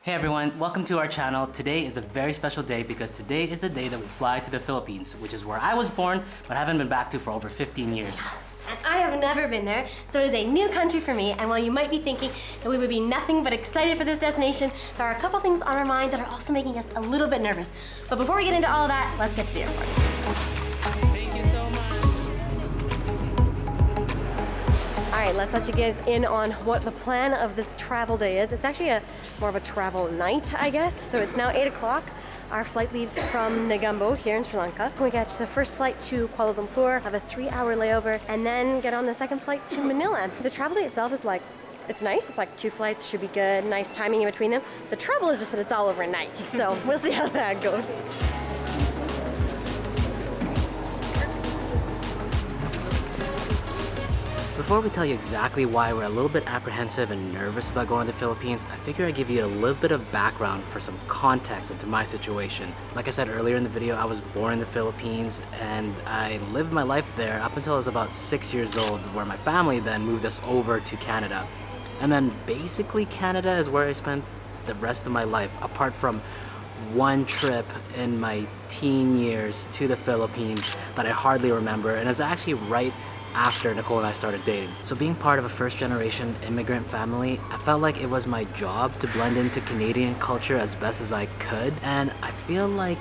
Hey everyone, welcome to our channel. Today is a very special day because today is the day that we fly to the Philippines, which is where I was born but haven't been back to for over 15 years. And I have never been there, so it is a new country for me. And while you might be thinking that we would be nothing but excited for this destination, there are a couple things on our mind that are also making us a little bit nervous. But before we get into all of that, let's get to the airport. Thank you so much. All right, let's let you guys in on what the plan of this travel day is. It's actually more of a travel night, I guess. So it's now 8 o'clock. Our flight leaves from Negombo here in Sri Lanka. We catch the first flight to Kuala Lumpur, have a 3-hour layover, and then get on the second flight to Manila. The travel day itself is it's nice. It's like 2 flights, should be good, nice timing in between them. The trouble is just that it's all overnight. So we'll see how that goes. Before we tell you exactly why we're a little bit apprehensive and nervous about going to the Philippines, I figure I'd give you a little bit of background for some context into my situation. Like I said earlier in the video, I was born in the Philippines and I lived my life there up until I was about 6 years old, where my family then moved us over to Canada. And then basically Canada is where I spent the rest of my life, apart from one trip in my teen years to the Philippines that I hardly remember, and it's actually right after Nicole and I started dating. So being part of a first-generation immigrant family, I felt like it was my job to blend into Canadian culture as best as I could, and I feel like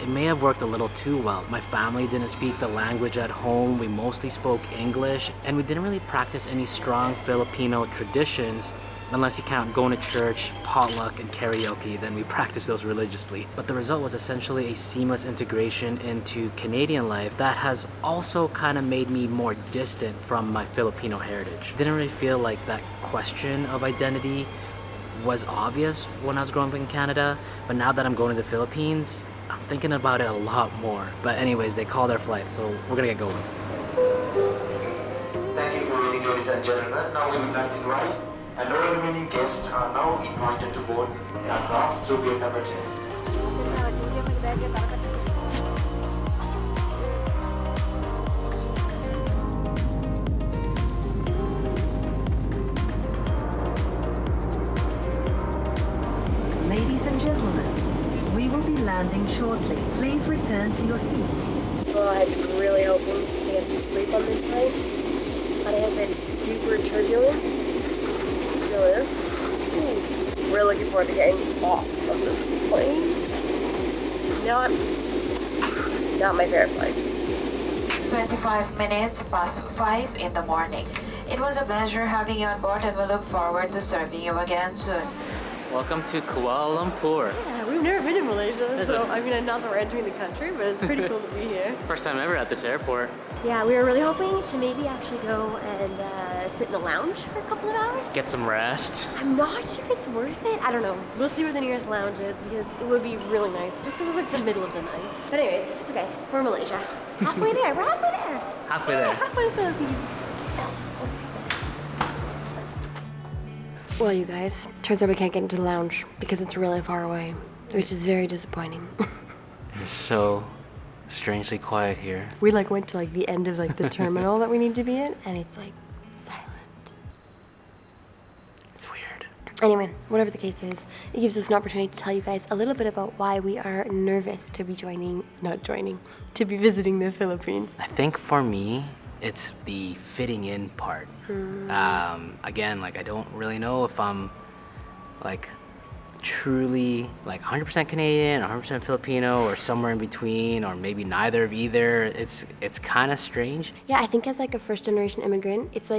it may have worked a little too well. My family didn't speak the language at home, we mostly spoke English, and we didn't really practice any strong Filipino traditions unless you count going to church, potluck, and karaoke. Then we practice those religiously. But the result was essentially a seamless integration into Canadian life that has also kind of made me more distant from my Filipino heritage. Didn't really feel like that question of identity was obvious when I was growing up in Canada, but now that I'm going to the Philippines, I'm thinking about it a lot more. But anyways, they called our flight, so we're gonna get going. Thank you for waiting, ladies and gentlemen. Now we will landing right, and all remaining guests are now invited to board the aircraft through gate number 10. Ladies and gentlemen, we will be landing shortly. Please return to your seat. Well, I'd been really hoping to get some sleep on this flight, but it has been super turbulent. Still is. We're looking forward to getting off of this plane. Not my favorite flight. 25 minutes past 5 in the morning. It was a pleasure having you on board, and we look forward to serving you again soon. Welcome to Kuala Lumpur. Yeah, we've never been in Malaysia, so I mean, not that we're entering the country, but it's pretty cool to be here. First time ever at this airport. Yeah, we were really hoping to maybe actually go and sit in the lounge for a couple of hours. Get some rest. I'm not sure it's worth it. I don't know. We'll see where the nearest lounge is because it would be really nice, just because it's like the middle of the night. But anyways, it's okay. We're in Malaysia. Halfway there. We're halfway there. Halfway Yeah, there. halfway to the Philippines. Well, you guys, turns out we can't get into the lounge because it's really far away, which is very disappointing. It's so strangely quiet here. We went to the end of the terminal that we need to be in, and it's silent. It's weird. Anyway, whatever the case is, it gives us an opportunity to tell you guys a little bit about why we are nervous to be to be visiting the Philippines. I think for me, it's the fitting in part. Again, I don't really know if I'm truly 100% Canadian, 100% Filipino, or somewhere in between, or maybe neither of either. It's kind of strange. Yeah, I think as a first generation immigrant, it's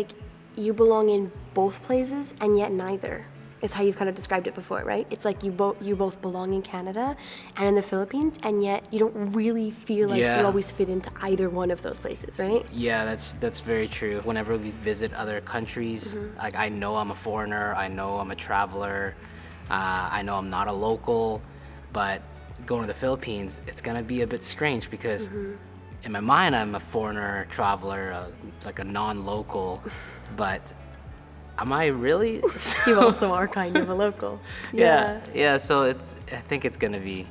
you belong in both places and yet neither. Is how you've kind of described it before, right? It's you both belong in Canada and in the Philippines, and yet you don't really feel like you always fit into either one of those places, right? Yeah, that's very true. Whenever we visit other countries, I know I'm a foreigner, I know I'm a traveler, I know I'm not a local, but going to the Philippines, it's gonna be a bit strange because in my mind I'm a foreigner, traveler, a non-local, but am I really? You also are kind of a local. Yeah. So I think it's gonna be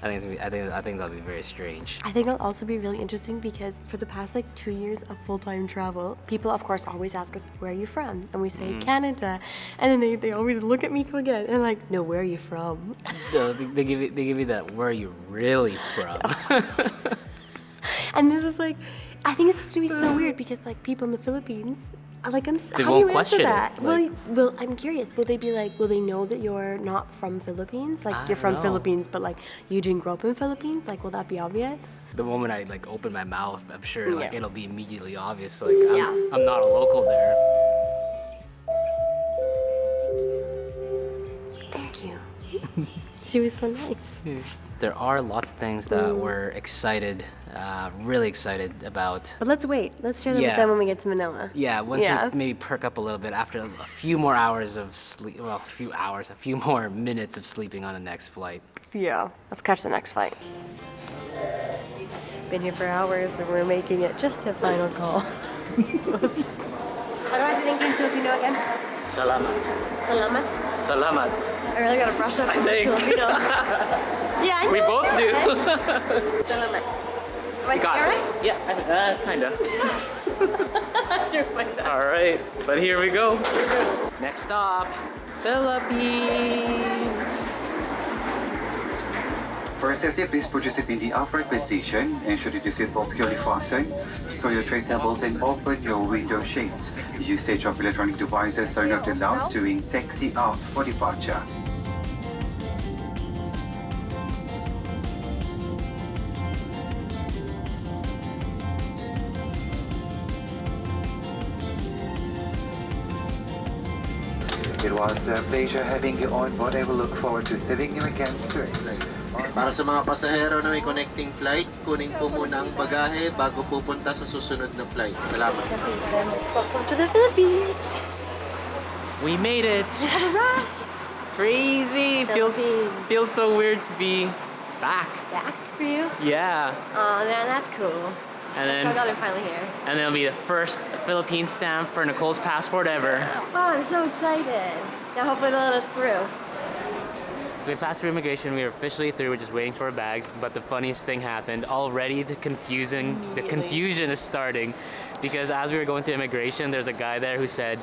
I think that'll be very strange. I think it'll also be really interesting because for the past like 2 years of full-time travel, people of course always ask us, where are you from? And we say Canada. And then they always look at Mico again and like, no, where are you from? No, they give you that, where are you really from? And this is like, I think it's supposed to be so weird because like people in the Philippines, like They how do won't you answer question it, that? like- Well, I'm curious. Will they be like, will they know that you're not from Philippines? Like I you're from don't know. Philippines, but like you didn't grow up in Philippines? Like will that be obvious? The moment I like open my mouth, I'm sure like Yeah. it'll be immediately obvious. Like Yeah. I'm not a local there. Thank you. She was so nice. There are lots of things that we're excited, really excited about. But let's wait. Let's share that with Yeah. them when we get to Manila. Yeah, once Yeah. we maybe perk up a little bit after a few more hours of sleep. Well, a few more minutes of sleeping on the next flight. Yeah. Let's catch the next flight. Been here for hours and we're making it just a final call. Oops. How do I say thank you in Filipino again? Salamat. Salamat. Salamat. I really gotta brush up on think. Filipino. Yeah, I know. We both do. Salamat. Am I saying Got it this. right? Yeah, kinda. Do my best. All right, but here we go. Next stop, Philippines. For safety, please put your seat in the upright position, ensure that your seatbelt securely fastened, store your tray tables and open your window shades. Usage of electronic devices are not allowed during taxi out for departure. It was a pleasure having you on board. I will look forward to serving you again soon. Para sa mga pasahero na may connecting flight, kunin po muna ang bagahe bago pupunta sa susunod na flight. Salamat. Welcome to the Philippines. We made it. Hurrah! Crazy. Philippines. Feels so weird to be back. Back for you? Yeah. Oh man, that's cool. And I'm so then glad I'm finally here. and then it'll be the first Philippine stamp for Nicole's passport ever. Wow, I'm so excited. Now hopefully they'll let us through. So we passed through immigration. We were officially through. We're just waiting for our bags. But the funniest thing happened. Already the confusion is starting, because as we were going through immigration, there's a guy there who said,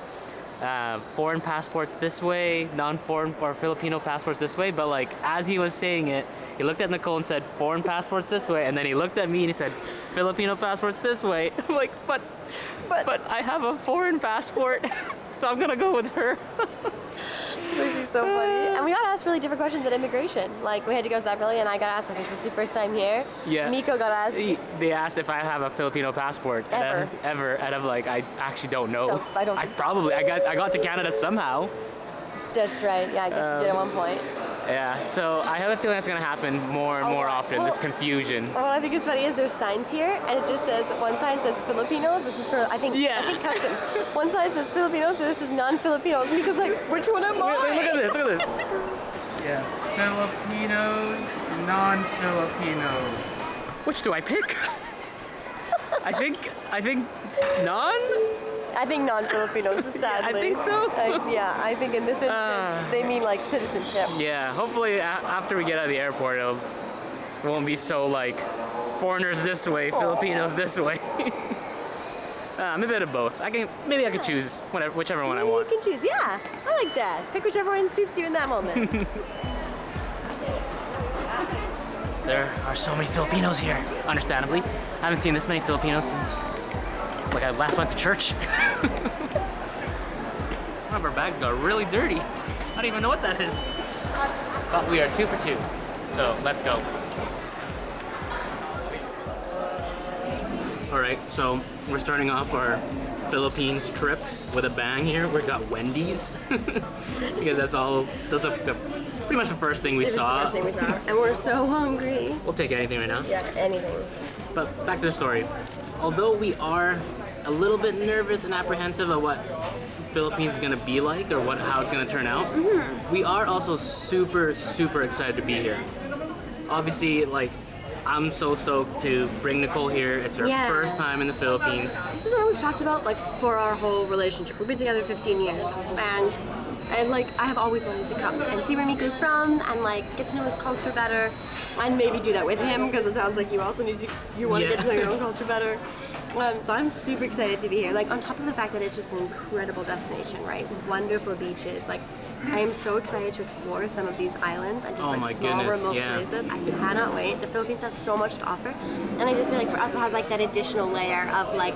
foreign passports this way, non-foreign or Filipino passports this way. But like as he was saying it, he looked at Nicole and said, foreign passports this way, and then he looked at me and he said, Filipino passports this way. I'm like, but I have a foreign passport, so I'm gonna go with her. It's actually so funny. And we got asked really different questions at immigration. Like we had to go separately, and I got asked like, "Is this your first time here?" Yeah. Mico got asked. They asked if I have a Filipino passport ever, and I'm like, I actually don't know. I don't think so. I got to Canada somehow. That's right. Yeah, I guess you did at one point. Yeah, so I have a feeling that's gonna happen more and more often. This confusion. What I think is funny is there's signs here, and it just says, one sign says Filipinos. This is for I think customs. One sign says Filipinos, so this is non-Filipinos. And Mico's like, which one am I? Look at this. Yeah, Filipinos, non-Filipinos. Which do I pick? I think non. I think non-Filipinos, sadly. I think so. Yeah, I think in this instance, they mean like citizenship. Yeah, hopefully after we get out of the airport, it won't be so like foreigners this way, Filipinos this way. Maybe a bit of both. Maybe I could choose whichever one I Maybe want. you can choose. Yeah, I like that. Pick whichever one suits you in that moment. There are so many Filipinos here, understandably. I haven't seen this many Filipinos since like I last went to church. One of our bags got really dirty. I don't even know what that is. But we are 2 for 2, so let's go. All right, so we're starting off our Philippines trip with a bang here. We got Wendy's because those are pretty much the first thing we saw. First thing we saw, and we're so hungry. We'll take anything right now. Yeah, anything. But back to the story. Although we are a little bit nervous and apprehensive of what Philippines is gonna be like or how it's gonna turn out, we are also super, super excited to be here. Obviously, like, I'm so stoked to bring Nicole here. It's her first time in the Philippines. This is what we've talked about like for our whole relationship. We've been together 15 years, and And like, I have always wanted to come and see where Mico's from and like get to know his culture better, and maybe do that with him because it sounds like you also want to get to know your own culture better. So I'm super excited to be here. Like, on top of the fact that it's just an incredible destination, right? Wonderful beaches. Like, I am so excited to explore some of these islands and just small remote places. I cannot wait. The Philippines has so much to offer, and I just feel like for us it has like that additional layer of like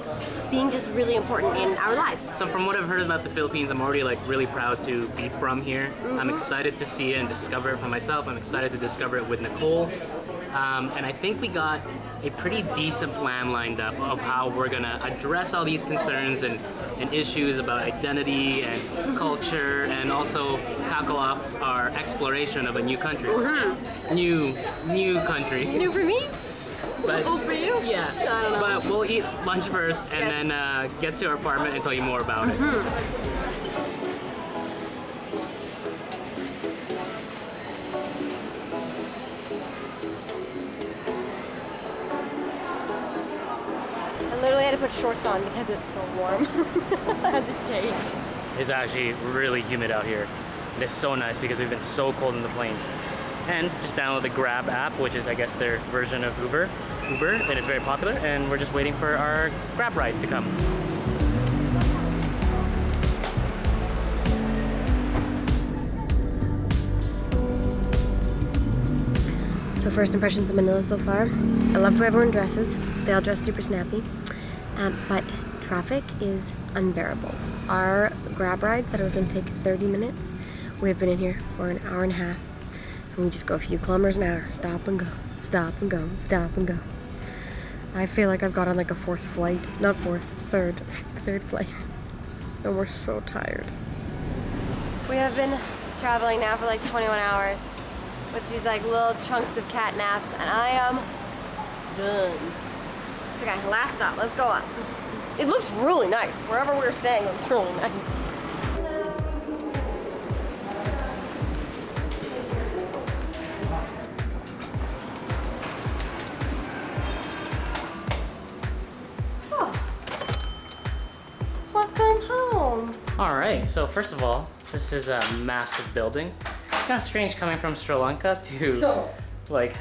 being just really important in our lives. So from what I've heard about the Philippines, I'm already like really proud to be from here. I'm excited to see it and discover it for myself. I'm excited to discover it with Nicole. And I think we got a pretty decent plan lined up of how we're gonna address all these concerns and issues about identity and culture, and also tackle off our exploration of a new country. New country. New for me? But, old for you? Yeah. I don't know. But we'll eat lunch first and then get to our apartment and tell you more about it. I literally had to put shorts on because it's so warm. I had to change. It's actually really humid out here. And it's so nice because we've been so cold in the plains. And just download the Grab app, which is I guess their version of Uber, and it's very popular, and we're just waiting for our Grab ride to come. So first impressions of Manila so far. I loved where everyone dresses. They all dress super snappy. But traffic is unbearable. Our Grab ride said it was going to take 30 minutes. We've been in here for an hour and a half. And we just go a few kilometers an hour. Stop and go, stop and go, stop and go. I feel like I've got on like a third flight. And we're so tired. We have been traveling now for like 21 hours with these like little chunks of cat naps, and I am done. It's okay, last stop, let's go up. It looks really nice. Wherever we're staying looks really nice. Welcome home. All right, so first of all, this is a massive building. It's kind of strange coming from Sri Lanka to like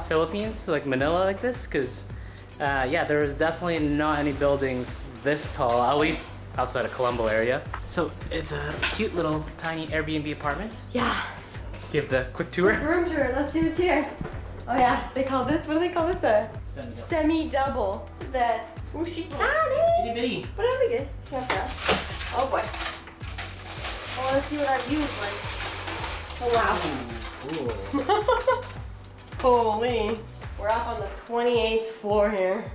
Philippines, like Manila like this, because yeah, there was definitely not any buildings this tall, at least outside of Colombo area. So it's a cute little tiny Airbnb apartment. Yeah. Let's give the quick tour. Room tour, let's see what's here. Oh yeah, they call this, what do they call this? A semi-double bed. Oh, she tiny. Itty bitty. But it'll be good. See how fast. Oh boy. Oh, let's see what our view is like. Oh wow. Holy. We're up on the 28th floor here.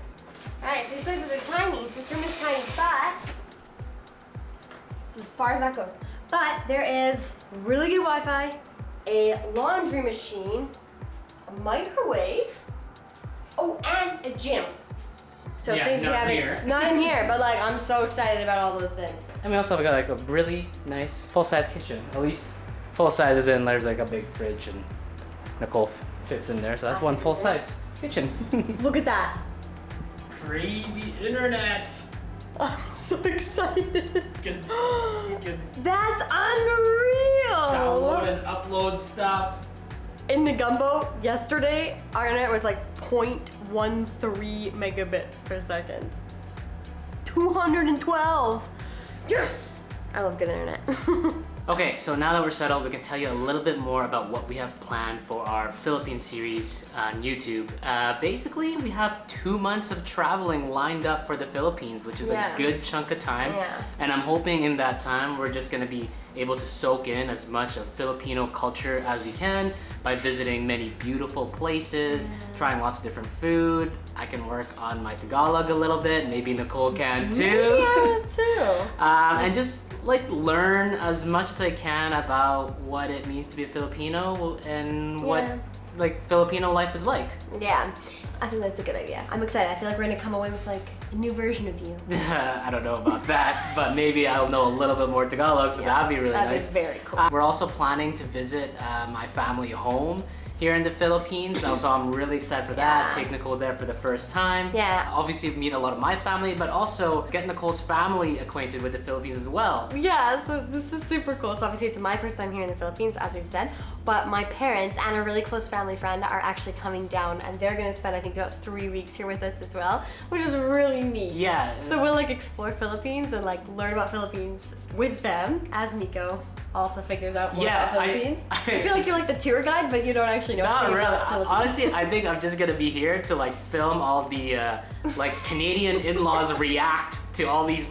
Alright, so these places are tiny. This room is tiny, but it's as far as that goes. But there is really good Wi-Fi, a laundry machine, a microwave, oh, and a gym. So Yeah, things we not haven't, here. not in here, but like I'm so excited about all those things. And we also got like a really nice full-size kitchen. At least full size is in there's like a big fridge and Nicole fits in there. So that's one full-size kitchen. Look at that. Crazy internet. I'm so excited. You can That's unreal. download and upload stuff. In Negumbo yesterday, our internet was like 0.13 megabits per second. 212. Yes! I love good internet. Okay, so now that we're settled, we can tell you a little bit more about what we have planned for our Philippine series on YouTube. Basically, we have 2 months of traveling lined up for the Philippines, which is a good chunk of time. Yeah. And I'm hoping in that time, we're just gonna be able to soak in as much of Filipino culture as we can by visiting many beautiful places, trying lots of different food. I can work on my Tagalog a little bit, maybe Nicole can too. Yeah, too. And just like learn as much as I can about what it means to be a Filipino and what like Filipino life is like. Yeah, I think that's a good idea. I'm excited. I feel like we're gonna come away with like a new version of you. I don't know about that, but maybe I'll know a little bit more Tagalog, so that'd be really nice. That'd be very cool. We're also planning to visit my family home here in the Philippines. So I'm really excited for that. Yeah. Take Nicole there for the first time. Yeah. Obviously meet a lot of my family, but also get Nicole's family acquainted with the Philippines as well. Yeah, so this is super cool. So obviously it's my first time here in the Philippines, as we've said, but my parents and a really close family friend are actually coming down, and they're gonna spend, I think, about 3 weeks here with us as well, which is really neat. Yeah. So we'll like explore Philippines and like learn about Philippines with them as Mico also figures out more Yeah, about Philippines. I feel like you're like the tour guide, but you don't actually know Not anything really. about Philippines. Honestly, I think I'm just gonna be here to like film all the like Canadian in-laws react to all these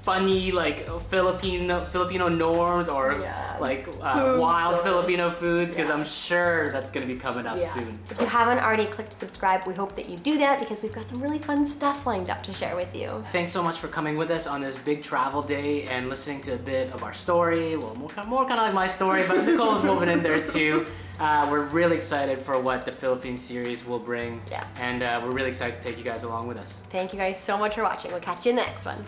funny like Filipino norms or Yeah. like Foods wild or- Filipino foods, because Yeah. I'm sure that's gonna be coming up Yeah. soon. If you haven't already clicked subscribe, we hope that you do that because we've got some really fun stuff lined up to share with you. Thanks so much for coming with us on this big travel day and listening to a bit of our story. Well, more kind of like my story, but Nicole's woven in there too. We're really excited for what the Philippines series will bring. Yes. And we're really excited to take you guys along with us. Thank you guys so much for watching. We'll catch you in the next one.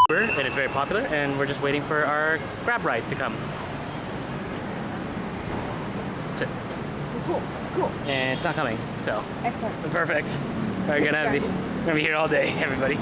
And it's very popular, and we're just waiting for our Grab ride to come. That's it. Cool. And it's not coming, so Excellent. perfect. We're gonna be here all day, everybody.